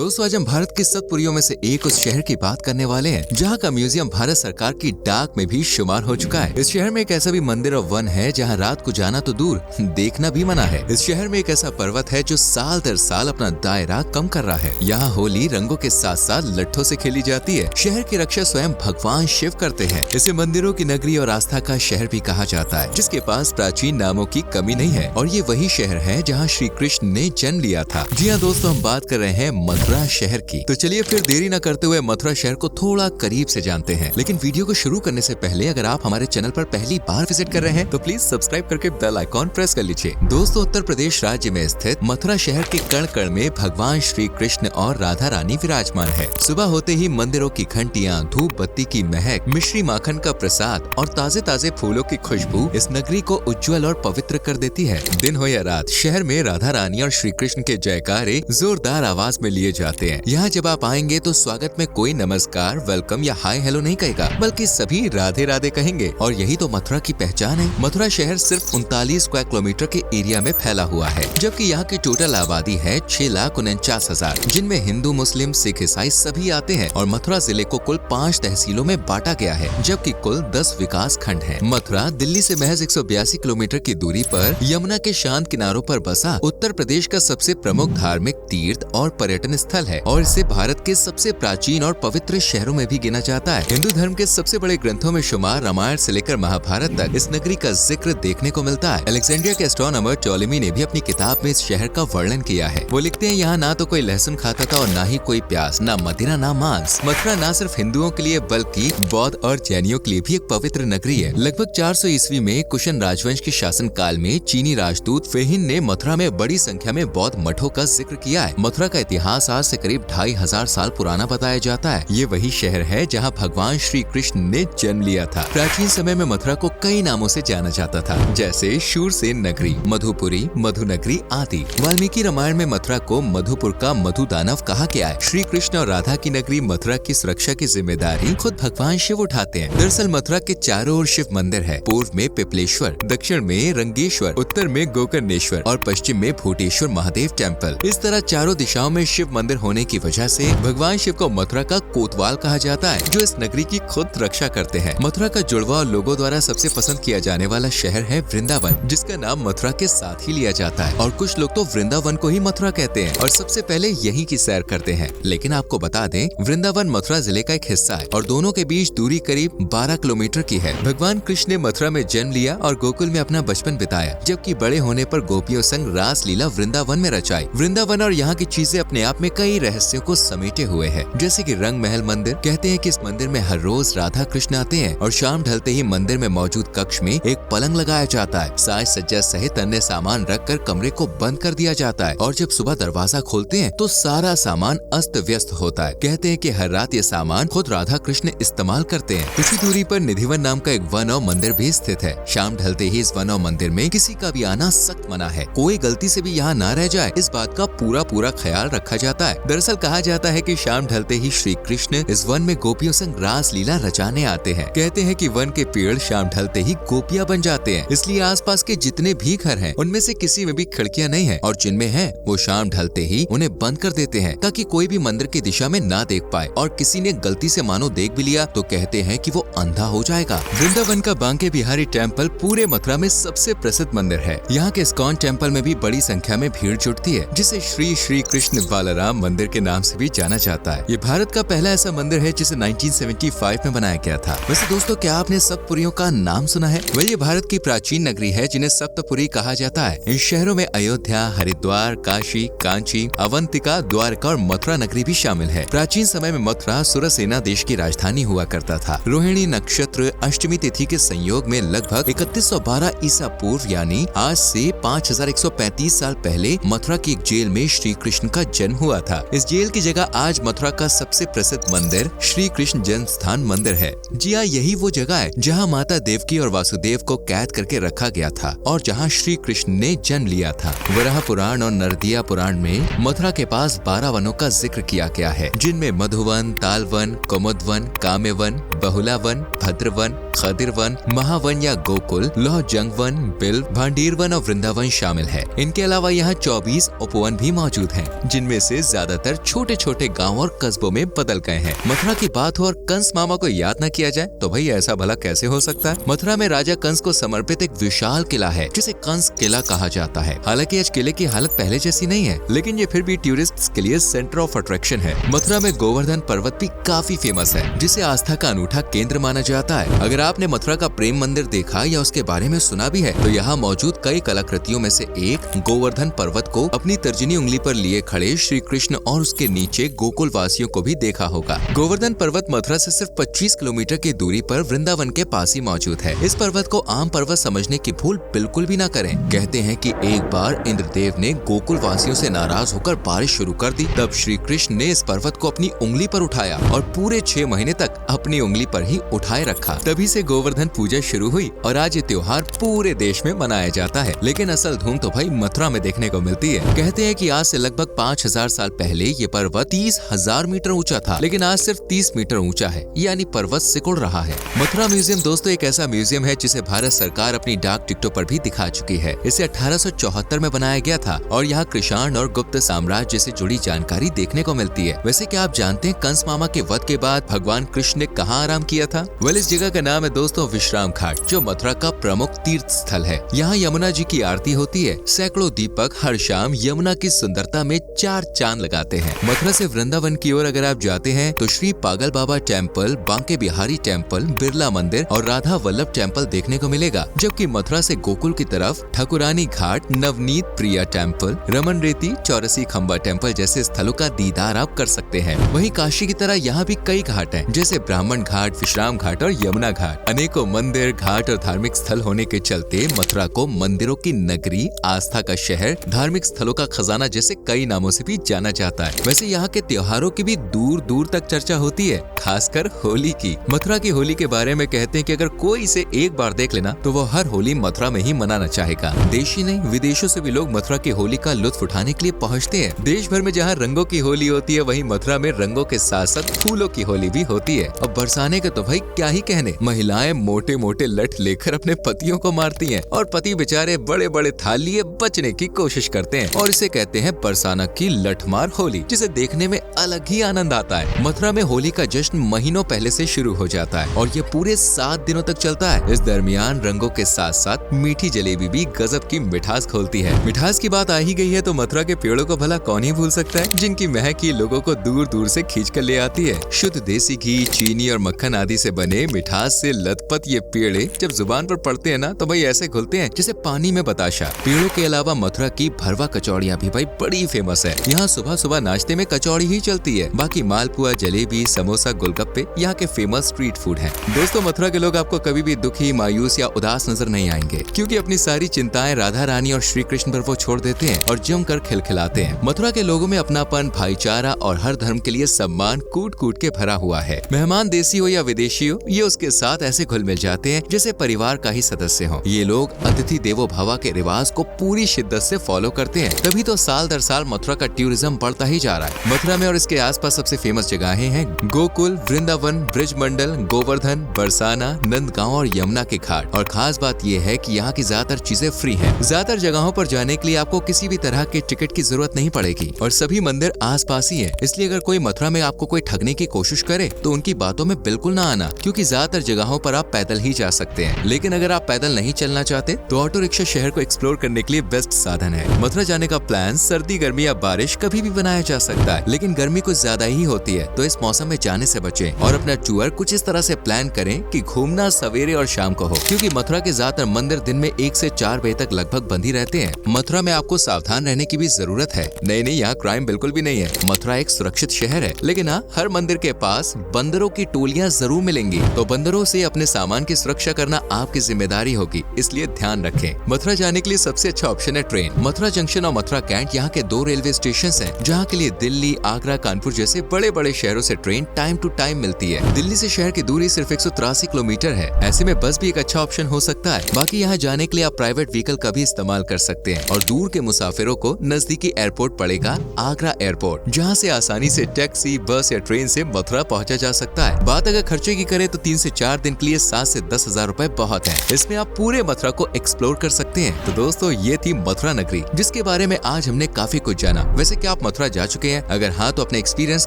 दोस्तों आज हम भारत की 7 पुरियों में से एक उस शहर की बात करने वाले हैं जहां का म्यूजियम भारत सरकार की डाक में भी शुमार हो चुका है। इस शहर में एक ऐसा भी मंदिर और वन है जहां रात को जाना तो दूर देखना भी मना है। इस शहर में एक ऐसा पर्वत है जो साल दर साल अपना दायरा कम कर रहा है। यहाँ होली रंगों के साथ साथ लट्ठों से खेली जाती है। शहर की रक्षा स्वयं भगवान शिव करते हैं। इसे मंदिरों की नगरी और आस्था का शहर भी कहा जाता है, जिसके पास प्राचीन नामों की कमी नहीं है। और ये वही शहर है जहाँ श्री कृष्ण ने जन्म लिया था। जी हाँ दोस्तों, हम बात कर रहे हैं मथुरा शहर की। तो चलिए फिर देरी न करते हुए मथुरा शहर को थोड़ा करीब से जानते हैं। लेकिन वीडियो को शुरू करने से पहले अगर आप हमारे चैनल पर पहली बार विजिट कर रहे हैं तो प्लीज सब्सक्राइब करके बेल आइकॉन प्रेस कर लीजिए। दोस्तों उत्तर प्रदेश राज्य में स्थित मथुरा शहर के कण कण में भगवान श्री कृष्ण और राधा रानी विराजमान है। सुबह होते ही मंदिरों की घंटियां, धूप बत्ती की महक, मिश्री माखन का प्रसाद और ताजे ताजे फूलों की खुशबू इस नगरी को उज्जवल और पवित्र कर देती है। दिन हो या रात, शहर में राधा रानी और श्री कृष्ण के जयकारे जोरदार आवाज में लिए जाते हैं। यहाँ जब आप आएंगे तो स्वागत में कोई नमस्कार, वेलकम या हाय हेलो नहीं कहेगा, बल्कि सभी राधे राधे कहेंगे। और यही तो मथुरा की पहचान है। मथुरा शहर सिर्फ 39 स्क्वायर किलोमीटर के एरिया में फैला हुआ है, जबकि यहाँ की टोटल आबादी है 6,49,000, जिनमें हिंदू, मुस्लिम, सिख, ईसाई सभी आते हैं। और मथुरा जिले को कुल 5 तहसीलों में बांटा गया है, जबकि कुल 10 विकास खंड है। मथुरा दिल्ली से महज 182 किलोमीटर की दूरी पर यमुना के शांत किनारों पर बसा उत्तर प्रदेश का सबसे प्रमुख धार्मिक तीर्थ और पर्यटन स्थल है, और इसे भारत के सबसे प्राचीन और पवित्र शहरों में भी गिना जाता है। हिंदू धर्म के सबसे बड़े ग्रंथों में शुमार रामायण से लेकर महाभारत तक इस नगरी का जिक्र देखने को मिलता है। अलेक्जेंड्रिया के एस्ट्रोनॉमर टॉलेमी ने भी अपनी किताब में इस शहर का वर्णन किया है। वो लिखते हैं, यहाँ ना तो कोई लहसुन खाता था और ना ही कोई प्याज, ना मदिरा, ना मांस। मथुरा न सिर्फ हिंदुओं के लिए बल्कि बौद्ध और जैनियों के लिए भी एक पवित्र नगरी है। लगभग 400 ईस्वी में कुशन राजवंश के शासन काल में चीनी राजदूत फेहिन ने मथुरा में बड़ी संख्या में बौद्ध मठों का जिक्र किया है। मथुरा का इतिहास आज से करीब 2500 साल पुराना बताया जाता है। ये वही शहर है जहाँ भगवान श्री कृष्ण ने जन्म लिया था। प्राचीन समय में मथुरा को कई नामों से जाना जाता था, जैसे शूरसेन नगरी, मधुपुरी, मधुनगरी आदि। वाल्मीकि रामायण में मथुरा को मधुपुर का मधु दानव कहा गया है। श्री कृष्ण और राधा की नगरी मथुरा की सुरक्षा की जिम्मेदारी खुद भगवान शिव उठाते हैं। दरअसल मथुरा के चारों ओर शिव मंदिर है। पूर्व में पिपलेश्वर, दक्षिण में रंगेश्वर, उत्तर में गोकर्णेश्वर और पश्चिम में भूतेश्वर महादेव टेम्पल। इस तरह चारों दिशाओं में शिव मंदिर होने की वजह से भगवान शिव को मथुरा का कोतवाल कहा जाता है, जो इस नगरी की खुद रक्षा करते हैं। मथुरा का जुड़वा और लोगों द्वारा सबसे पसंद किया जाने वाला शहर है वृंदावन, जिसका नाम मथुरा के साथ ही लिया जाता है। और कुछ लोग तो वृंदावन को ही मथुरा कहते हैं और सबसे पहले यहीं की सैर करते हैं। लेकिन आपको बता दें, वृंदावन मथुरा जिले का एक हिस्सा है और दोनों के बीच दूरी करीब 12 किलोमीटर की है। भगवान कृष्ण ने मथुरा में जन्म लिया और गोकुल में अपना बचपन बिताया, जबकि बड़े होने पर गोपियों संग रास लीला वृंदावन में रचाई। वृंदावन और यहाँ की चीजें अपने आप में कई रहस्यों को समेटे हुए है, जैसे कि रंग महल मंदिर। कहते हैं कि इस मंदिर में हर रोज राधा कृष्ण आते हैं और शाम ढलते ही मंदिर में मौजूद कक्ष में एक पलंग लगाया जाता है। साज सज्जा सहित अन्य सामान रखकर कमरे को बंद कर दिया जाता है और जब सुबह दरवाजा खोलते हैं तो सारा सामान अस्त व्यस्त होता है। कहते हैं कि हर रात ये सामान खुद राधा कृष्ण इस्तेमाल करते हैं। इसी दूरी पर निधिवन नाम का एक वन और मंदिर भी स्थित है। शाम ढलते ही इस वन और मंदिर में किसी का भी आना सख्त मना है। कोई गलती से भी यहाँ न रह जाए, इस बात का पूरा ख्याल रखा जाता है। दरअसल कहा जाता है कि शाम ढलते ही श्री कृष्ण इस वन में गोपियों संग रास लीला रचाने आते हैं। कहते हैं कि वन के पेड़ शाम ढलते ही गोपियां बन जाते हैं, इसलिए आसपास के जितने भी घर हैं, उनमें से किसी में भी खिड़कियां नहीं है और जिनमें है वो शाम ढलते ही उन्हें बंद कर देते हैं, ताकि कोई भी मंदिर की दिशा में ना देख पाए। और किसी ने गलती से मानो देख भी लिया तो कहते हैं कि वो अंधा हो जाएगा। वृंदावन का बांके बिहारी टेम्पल पूरे मथुरा में सबसे प्रसिद्ध मंदिर है। यहाँ के इस्कॉन टेम्पल में भी बड़ी संख्या में भीड़ जुटती है, जिसे श्री कृष्ण बालाराम मंदिर के नाम से भी जाना जाता है। ये भारत का पहला ऐसा मंदिर है जिसे 1975 में बनाया गया था। वैसे दोस्तों, क्या आपने सप्तपुरियों का नाम सुना है? ये भारत की प्राचीन नगरी है जिन्हें सप्तपुरी कहा जाता है। इन शहरों में अयोध्या, हरिद्वार, काशी, कांची, अवंतिका, द्वारका और मथुरा नगरी भी शामिल है। प्राचीन समय में मथुरा सुरसेना देश की राजधानी हुआ करता था। रोहिणी नक्षत्र अष्टमी तिथि के संयोग में लगभग 3112 ईसा पूर्व यानी आज से 5135 साल पहले मथुरा की एक जेल में श्री कृष्ण का जन्म हुआ था। इस जेल की जगह आज मथुरा का सबसे प्रसिद्ध मंदिर श्री कृष्ण जन्म स्थान मंदिर है। जी हाँ, यही वो जगह है जहाँ माता देवकी और वासुदेव को कैद करके रखा गया था और जहाँ श्री कृष्ण ने जन्म लिया था। वराह पुराण और नरदिया पुराण में मथुरा के पास 12 वनों का जिक्र किया गया है, जिनमें मधुवन, तालवन, कुमुदवन, काम्यवन, बहुलावन, भद्रवन, खदिर वन, महावन या गोकुल, लौहजंग वन, बिल, भांडीर वन और वृंदावन शामिल है। इनके अलावा यहाँ 24 उपवन भी मौजूद हैं, जिनमें से ज्यादातर छोटे छोटे गाँव और कस्बों में बदल गए हैं। मथुरा की बात हो और कंस मामा को याद न किया जाए तो भाई ऐसा भला कैसे हो सकता है। मथुरा में राजा कंस को समर्पित एक विशाल किला है जिसे कंस किला कहा जाता है। हालांकि आज किले की हालत पहले जैसी नहीं है, लेकिन ये फिर भी टूरिस्ट्स के लिए सेंटर ऑफ अट्रैक्शन है। मथुरा में गोवर्धन पर्वत भी काफी फेमस है, जिसे आस्था का अनूठा केंद्र माना जाता है। अगर आपने मथुरा का प्रेम मंदिर देखा या उसके बारे में सुना भी है तो यहाँ मौजूद कई कलाकृतियों में से एक गोवर्धन पर्वत को अपनी तर्जनी उंगली पर लिए खड़े श्री कृष्ण और उसके नीचे गोकुल वासियों को भी देखा होगा। गोवर्धन पर्वत मथुरा से सिर्फ 25 किलोमीटर की दूरी पर वृंदावन के पास ही मौजूद है। इस पर्वत को आम पर्वत समझने की भूल बिल्कुल भी ना करें। कहते हैं कि एक बार इंद्रदेव ने गोकुल वासियों से नाराज होकर बारिश शुरू कर दी, तब श्री कृष्ण ने इस पर्वत को अपनी उंगली पर उठाया और पूरे 6 महीने तक अपनी उंगली पर ही उठाए रखा। तभी से गोवर्धन पूजा शुरू हुई और आज ये त्योहार पूरे देश में मनाया जाता है। लेकिन असल धूम तो भाई मथुरा में देखने को मिलती है। कहते हैं कि आज से लगभग 5000 साल पहले ये पर्वत 30,000 मीटर ऊंचा था, लेकिन आज सिर्फ 30 मीटर ऊंचा है, यानी पर्वत सिकुड़ रहा है। मथुरा म्यूजियम दोस्तों एक ऐसा म्यूजियम है जिसे भारत सरकार अपनी डाक टिकटों पर भी दिखा चुकी है। इसे 1874 में बनाया गया था और यहाँ कृषाण और गुप्त साम्राज्य से जुड़ी जानकारी देखने को मिलती है। वैसे क्या आप जानते हैं कंस मामा के वध के बाद भगवान कृष्ण ने कहाँ आराम किया था? इस जगह का नाम है दोस्तों विश्राम घाट, जो मथुरा का प्रमुख तीर्थ स्थल है। यहाँ यमुना जी की आरती होती है। सैकड़ों दीपक हर शाम यमुना की सुंदरता में 4 चांद लगाते हैं। मथुरा से वृंदावन की ओर अगर आप जाते हैं तो श्री पागल बाबा टेम्पल, बांके बिहारी टेम्पल, बिरला मंदिर और राधा वल्लभ टेम्पल देखने को मिलेगा। जबकि मथुरा से गोकुल की तरफ ठकुरानी घाट, नवनीत प्रिया टेम्पल, रमन रेती, चौरसी खम्बा टेम्पल जैसे स्थलों का दीदार आप कर सकते हैं। वहीं काशी की तरह यहाँ भी कई घाट हैं, जैसे ब्राह्मण घाट, विश्राम घाट और यमुना घाट। अनेकों मंदिर, घाट और धार्मिक स्थल होने के चलते मथुरा को मंदिरों की नगरी, आस्था का शहर, धार्मिक स्थलों का खजाना जैसे कई नामों से भी जाना जाता है। वैसे यहाँ के त्योहारों की भी दूर दूर तक चर्चा होती है, खासकर होली की। मथुरा की होली के बारे में कहते हैं कि अगर कोई इसे एक बार देख लेना तो वो हर होली मथुरा में ही मनाना चाहेगा। देश ही नहीं विदेशों से भी लोग मथुरा की होली का लुत्फ उठाने के लिए पहुँचते हैं। देश भर में जहाँ रंगों की होली होती है, वहीं मथुरा में रंगों के साथ साथ फूलों की होली भी होती है। और बरसाने का तो भाई क्या ही कहने, महिलाएं मोटे मोटे लठ लेकर अपने पतियों को मारती हैं और पति बेचारे बड़े बड़े थाल लिए बचने की कोशिश करते हैं और इसे कहते हैं बरसाना की लठमार होली, जिसे देखने में अलग ही आनंद आता है। मथुरा में होली का जश्न महीनों पहले से शुरू हो जाता है और ये पूरे 7 दिनों तक चलता है। इस दरमियान रंगों के साथ साथ मीठी जलेबी भी गजब की मिठास खोलती है। मिठास की बात आ ही गई है तो मथुरा के पेड़ों को भला कौन ही भूल सकता है, जिनकी महक ही लोगों को दूर दूर से खींच कर ले आती है। शुद्ध देसी घी, चीनी और मक्खन आदि से बने मिठास से लथपथ ये पेड़े जब जुबान पर पड़ते हैं ना तो भाई ऐसे घुलते हैं जैसे पानी में बताशा। पेड़ों के अलावा मथुरा की भरवा कचौड़ियाँ भी भाई बड़ी फेमस है। यहाँ सुबह सुबह नाश्ते में कचौड़ी ही चलती है। बाकी मालपुआ, जलेबी, समोसा, गोलगप्पे यहाँ के फेमस स्ट्रीट फूड हैं। दोस्तों मथुरा के लोग आपको कभी भी दुखी, मायूस या उदास नजर नहीं आएंगे, क्योंकि अपनी सारी चिंताएं राधा रानी और श्री कृष्ण पर वो छोड़ देते हैं और जमकर खिलखिलाते हैं। मथुरा के लोगों में अपनापन, भाईचारा और हर धर्म के लिए सम्मान कूट कूट के भरा हुआ है। मेहमान देसी हो या विदेशी हो, ये उसके साथ ऐसे घुल मिल जाते हैं जैसे परिवार का ही सदस्य हो। ये लोग अतिथि देवो भव के रिवाज को पूरी शिद्दत से फॉलो करते हैं, तभी तो साल दर साल मथुरा का टूरिज्म बढ़ता ही जा रहा है। मथुरा में और इसके आसपास सबसे फेमस जगहें हैं गोकुल, वृंदावन, ब्रिज मंडल, गोवर्धन, बरसाना, नंदगांव और यमुना के घाट। और खास बात यह है कि यहाँ की ज्यादातर चीजें फ्री हैं। ज्यादातर जगहों पर जाने के लिए आपको किसी भी तरह के टिकट की जरूरत नहीं पड़ेगी और सभी मंदिर आस पास ही है। इसलिए अगर कोई मथुरा में आपको कोई ठगने की कोशिश करे तो उनकी बातों में बिल्कुल ना आना, क्योंकि ज्यादातर जगहों पर आप पैदल ही जा सकते हैं। लेकिन अगर आप पैदल नहीं चलना चाहते तो ऑटो रिक्शा शहर को एक्सप्लोर करने के लिए बेस्ट साधन है। मथुरा जाने का प्लान सर्दी, गर्मी या बारिश कभी भी बनाया जा सकता है, लेकिन गर्मी कुछ ज्यादा ही होती है, तो इस मौसम में जाने से बचें और अपना टूर कुछ इस तरह से प्लान करें कि घूमना सवेरे और शाम को हो, क्योंकि मथुरा के ज्यादातर मंदिर दिन में 1 से 4 बजे तक लगभग बंद ही रहते हैं। मथुरा में आपको सावधान रहने की भी जरूरत है। नहीं, यहाँ क्राइम बिल्कुल भी नहीं है। मथुरा एक सुरक्षित शहर है, लेकिन हाँ, हर मंदिर के पास बंदरों की टोलियां जरूर मिलेंगी, तो बंदरों से अपने सामान की सुरक्षा करना आपकी जिम्मेदारी होगी, इसलिए ध्यान रखें। मथुरा जाने के लिए सबसे अच्छा ऑप्शन है ट्रेन। मथुरा जंक्शन और मथुरा कैंट यहाँ के 2 रेलवे स्टेशन हैं, जहाँ के लिए दिल्ली, आगरा, कानपुर जैसे बड़े बड़े शहरों से ट्रेन टाइम टू टाइम मिलती है। दिल्ली से शहर की दूरी सिर्फ 183 किलोमीटर है। ऐसे में बस भी एक अच्छा ऑप्शन हो सकता है। बाकी यहाँ जाने के लिए आप प्राइवेट व्हीकल का भी इस्तेमाल कर सकते हैं और दूर के मुसाफिरों को नजदीकी एयरपोर्ट पड़ेगा आगरा एयरपोर्ट, जहाँ से आसानी से टैक्सी, बस या ट्रेन से मथुरा पहुँचा जा सकता है। बात अगर खर्चे की करें तो 3 से 4 दिन के लिए 7 से 10,000 रुपए बहुत है। इसमें आप पूरे मथुरा को एक्सप्लोर कर सकते हैं। तो दोस्तों ये थी मथुरा नगरी, जिसके बारे में आज हमने काफी कुछ जाना। वैसे क्या आप मथुरा जा चुके हैं? अगर हाँ तो अपने एक्सपीरियंस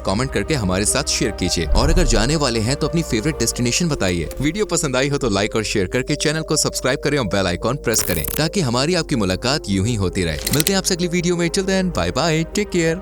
कमेंट करके हमारे साथ शेयर कीजिए, और अगर जाने वाले हैं तो अपनी फेवरेट डेस्टिनेशन बताइए। वीडियो पसंद आई हो तो लाइक और शेयर करके चैनल को सब्सक्राइब करें और बेल आइकॉन प्रेस करें, ताकि हमारी आपकी मुलाकात यूं ही होती रहे। मिलते हैं आपसे अगली वीडियो में। Till then bye bye, take care.